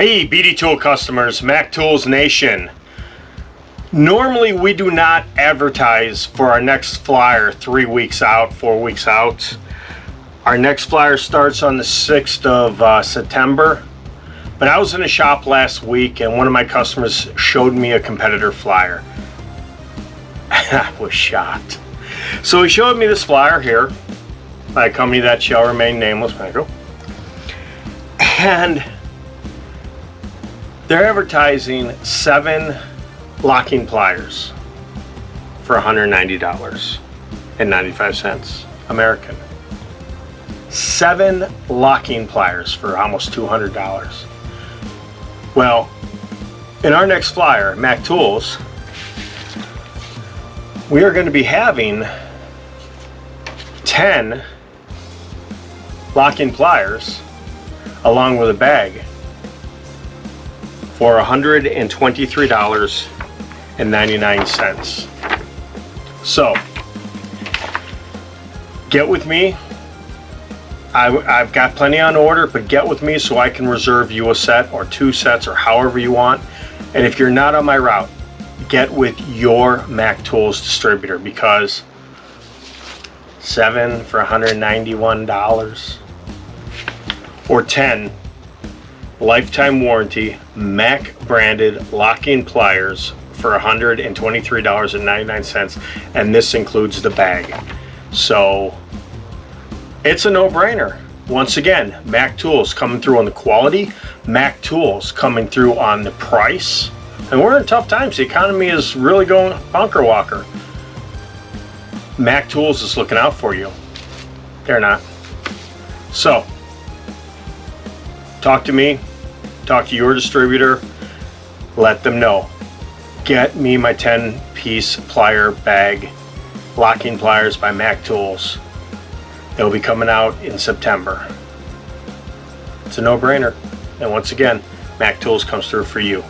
Hey BD Tool customers, Mac Tools Nation. Normally we do not advertise for our next flyer 3 weeks out, 4 weeks out. Our next flyer starts on the 6th of September. But I was in a shop last week and one of my customers showed me a competitor flyer. I was shocked. So he showed me this flyer here by a company that shall remain nameless. And they're advertising 7 locking pliers for $190.95 American. 7 locking pliers for almost $200. Well, in our next flyer, Mac Tools, we are going to be having 10 locking pliers along with a bag for $123.99. So, get with me. I've got plenty on order, but get with me so I can reserve you a set or 2 sets or however you want. And if you're not on my route, get with your Mac Tools distributor, because 7 for $191 or 10 lifetime warranty Mac branded locking pliers for $123.99, and this includes the bag. So it's a no-brainer. Once again, Mac Tools coming through on the quality, Mac Tools coming through on the price, and we're in tough times. The economy is really going bunker walker. Mac Tools is looking out for you. They're not. So talk to me, talk to your distributor, let them know. Get me my 10-piece plier bag, locking pliers by Mac Tools. They'll be coming out in September. It's a no-brainer. And once again, Mac Tools comes through for you.